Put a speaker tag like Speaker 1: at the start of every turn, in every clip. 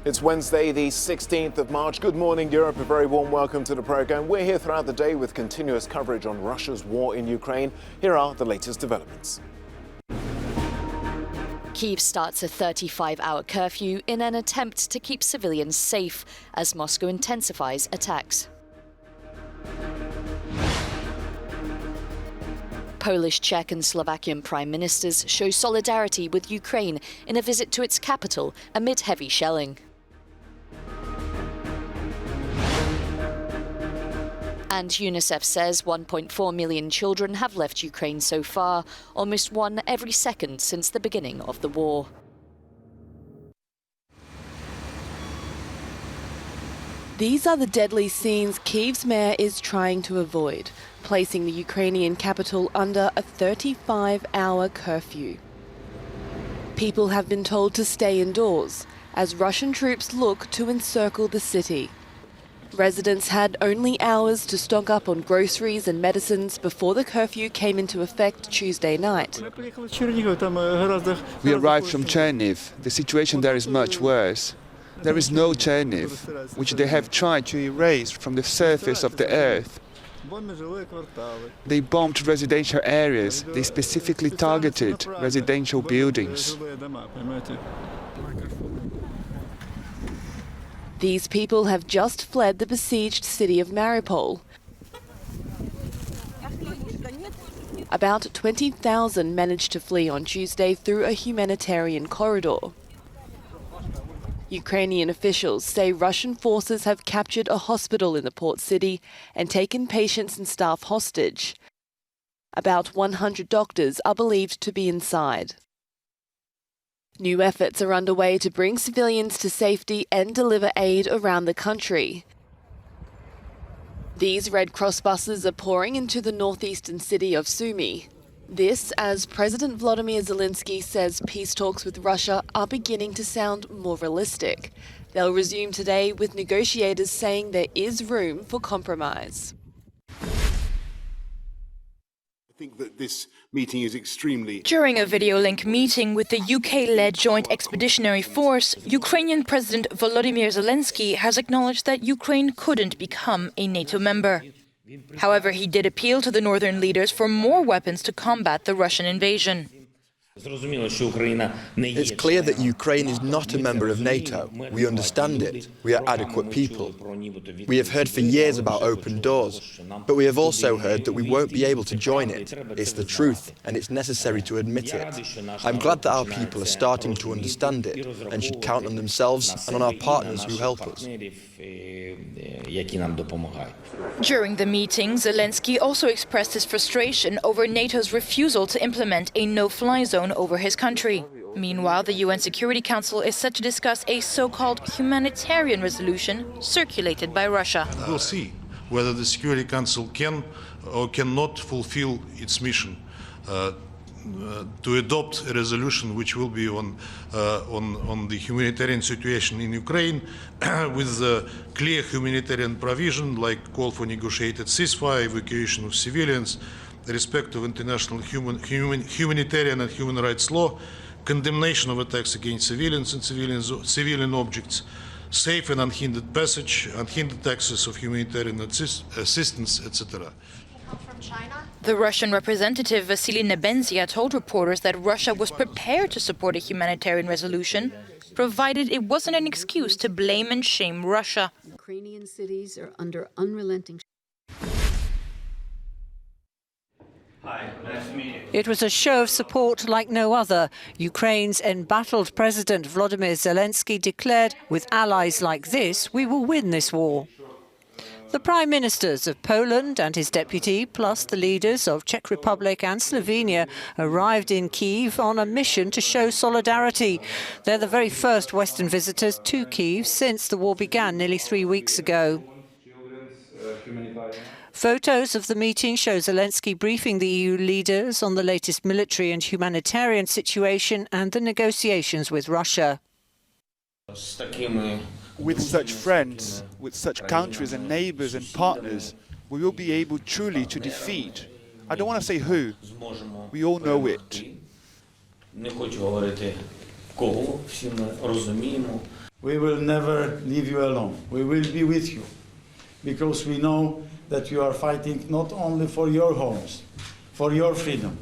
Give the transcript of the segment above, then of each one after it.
Speaker 1: It's Wednesday, the 16th of March. Good morning, Europe. A very warm welcome to the program. We're here throughout the day with continuous coverage on Russia's war in Ukraine. Here are the latest developments.
Speaker 2: Kyiv starts a 35-hour curfew in an attempt to keep civilians safe as Moscow intensifies attacks. Polish, Czech and Slovakian prime ministers show solidarity with Ukraine in a visit to its capital amid heavy shelling. And UNICEF says 1.4 million children have left Ukraine so far, almost one every second since the beginning of the war.
Speaker 3: These are the deadly scenes Kyiv's mayor is trying to avoid, placing the Ukrainian capital under a 35-hour curfew. People have been told to stay indoors as Russian troops look to encircle the city. Residents had only hours to stock up on groceries and medicines before the curfew came into effect Tuesday night.
Speaker 4: We arrived from Cherniv. The situation there is much worse. There is no Cherniv, which they have tried to erase from the surface of the earth. They bombed residential areas. They specifically targeted residential buildings.
Speaker 3: These people have just fled the besieged city of Mariupol. About 20,000 managed to flee on Tuesday through a humanitarian corridor. Ukrainian officials say Russian forces have captured a hospital in the port city and taken patients and staff hostage. About 100 doctors are believed to be inside. New efforts are underway to bring civilians to safety and deliver aid around the country. These Red Cross buses are pouring into the northeastern city of Sumy. This, as President Volodymyr Zelensky says peace talks with Russia are beginning to sound more realistic. They'll resume today with negotiators saying there is room for compromise.
Speaker 5: I think that this meeting is extremely...
Speaker 6: During a video link meeting with the UK-led Joint Expeditionary Force, Ukrainian President Volodymyr Zelensky has acknowledged that Ukraine couldn't become a NATO member. However, he did appeal to the northern leaders for more weapons to combat the Russian invasion.
Speaker 7: It's clear that Ukraine is not a member of NATO. We understand it. We are adequate people. We have heard for years about open doors, but we have also heard that we won't be able to join it. It's the truth, and it's necessary to admit it. I'm glad that our people are starting to understand it and should count on themselves and on our partners who help us.
Speaker 6: During the meeting, Zelensky also expressed his frustration over NATO's refusal to implement a no-fly zone over his country. Meanwhile, the UN Security Council is set to discuss a so-called humanitarian resolution circulated by Russia.
Speaker 8: We'll see whether the Security Council can or cannot fulfill its mission to adopt a resolution which will be on the humanitarian situation in Ukraine with clear humanitarian provision like call for negotiated ceasefire, evacuation of civilians, respect of international humanitarian and human rights law, condemnation of attacks against civilians and civilian objects, safe and unhindered passage, unhindered access of humanitarian assistance, etc.
Speaker 6: The Russian representative Vasily Nebenzia told reporters that Russia was prepared to support a humanitarian resolution, provided it wasn't an excuse to blame and shame Russia.
Speaker 9: Ukrainian cities are under unrelenting.
Speaker 10: Hi, nice to meet you.
Speaker 11: It was a show of support like no other. Ukraine's embattled President Volodymyr Zelensky declared, with allies like this, we will win this war. The prime ministers of Poland and his deputy, plus the leaders of Czech Republic and Slovenia, arrived in Kyiv on a mission to show solidarity. They're the very first Western visitors to Kyiv since the war began nearly 3 weeks ago. Photos of the meeting show Zelensky briefing the EU leaders on the latest military and humanitarian situation and the negotiations with Russia.
Speaker 4: With such friends, with such countries and neighbours and partners, we will be able truly to defeat. I don't want to say who. We all know it.
Speaker 12: We will never leave you alone. We will be with you, because we know that you are fighting not only for your homes, for your freedom,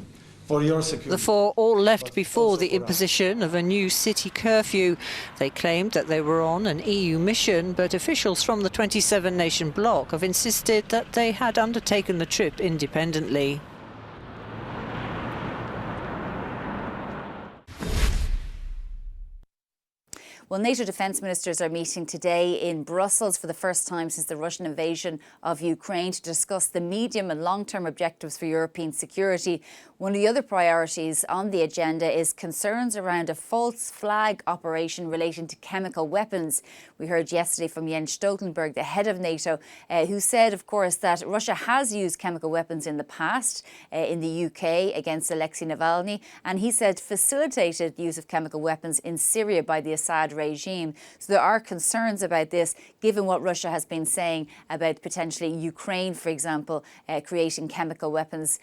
Speaker 12: for your security.
Speaker 11: The four all left before the imposition of a new city curfew. They claimed that they were on an EU mission, but officials from the 27-nation bloc have insisted that they had undertaken the trip independently.
Speaker 13: Well, NATO defence ministers are meeting today in Brussels for the first time since the Russian invasion of Ukraine to discuss the medium and long-term objectives for European security. One of the other priorities on the agenda is concerns around a false flag operation relating to chemical weapons. We heard yesterday from Jens Stoltenberg, the head of NATO, who said, of course, that Russia has used chemical weapons in the past in the UK against Alexei Navalny, and he said facilitated use of chemical weapons in Syria by the Assad regime. So there are concerns about this, given what Russia has been saying about potentially Ukraine, for example, creating chemical weapons.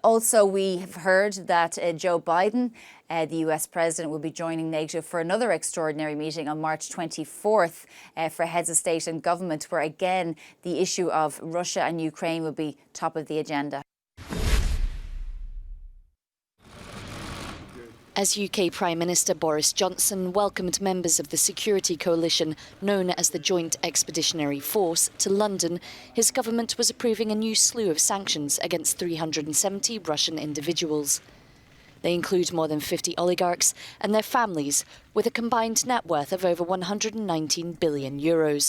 Speaker 13: Also, we have heard that Joe Biden, the US president, will be joining NATO for another extraordinary meeting on March 24th for heads of state and government, where again the issue of Russia and Ukraine will be top of the agenda.
Speaker 2: As UK Prime Minister Boris Johnson welcomed members of the security coalition known as the Joint Expeditionary Force to London, his government was approving a new slew of sanctions against 370 Russian individuals. They include more than 50 oligarchs and their families, with a combined net worth of over €119 billion.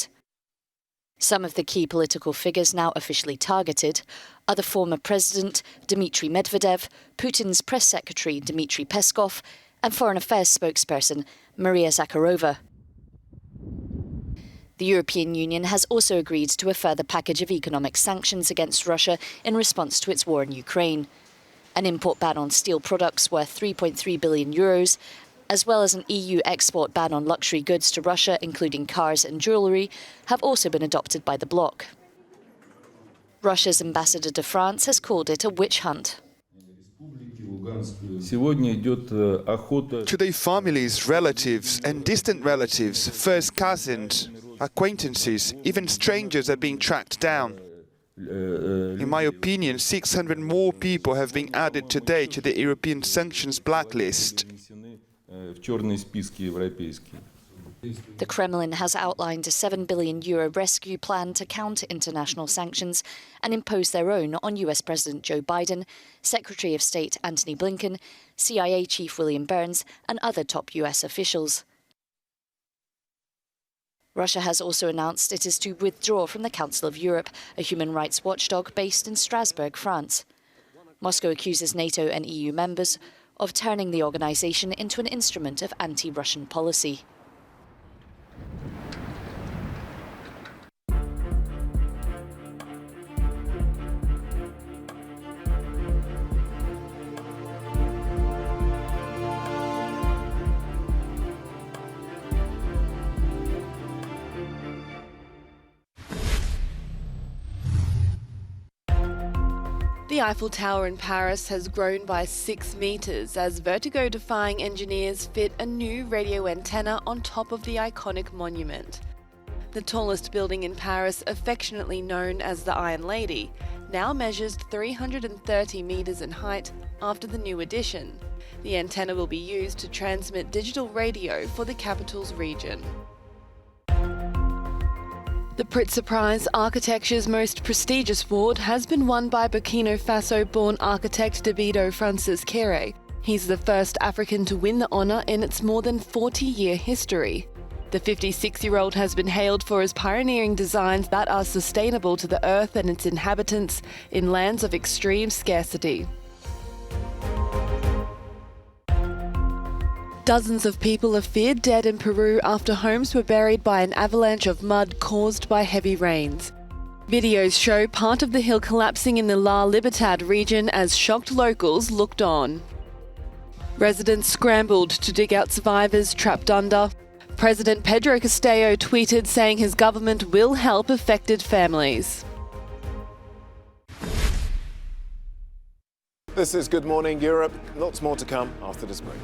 Speaker 2: Some of the key political figures now officially targeted are the former president, Dmitry Medvedev, Putin's press secretary, Dmitry Peskov, and foreign affairs spokesperson, Maria Zakharova. The European Union has also agreed to a further package of economic sanctions against Russia in response to its war in Ukraine. An import ban on steel products worth €3.3 billion, as well as an EU export ban on luxury goods to Russia, including cars and jewellery, have also been adopted by the bloc. Russia's ambassador to France has called it a witch hunt.
Speaker 4: Today, families, relatives and distant relatives, first cousins, acquaintances, even strangers are being tracked down. In my opinion, 600 more people have been added today to the European sanctions blacklist.
Speaker 2: The Kremlin has outlined a €7 billion rescue plan to counter international sanctions and impose their own on US President Joe Biden, Secretary of State Antony Blinken, CIA Chief William Burns, and other top US officials. Russia has also announced it is to withdraw from the Council of Europe, a human rights watchdog based in Strasbourg, France. Moscow accuses NATO and EU members of turning the organisation into an instrument of anti-Russian policy.
Speaker 3: The Eiffel Tower in Paris has grown by 6 metres as vertigo-defying engineers fit a new radio antenna on top of the iconic monument. The tallest building in Paris, affectionately known as the Iron Lady, now measures 330 metres in height after the new addition. The antenna will be used to transmit digital radio for the capital's region. The Pritzker Prize, architecture's most prestigious award, has been won by Burkina Faso-born architect Davido Francis Kere. He's the first African to win the honour in its more than 40-year history. The 56-year-old has been hailed for his pioneering designs that are sustainable to the earth and its inhabitants in lands of extreme scarcity. Dozens of people are feared dead in Peru after homes were buried by an avalanche of mud caused by heavy rains. Videos show part of the hill collapsing in the La Libertad region as shocked locals looked on. Residents scrambled to dig out survivors trapped under. President Pedro Castillo tweeted saying his government will help affected families.
Speaker 1: This is Good Morning Europe. Lots more to come after this break.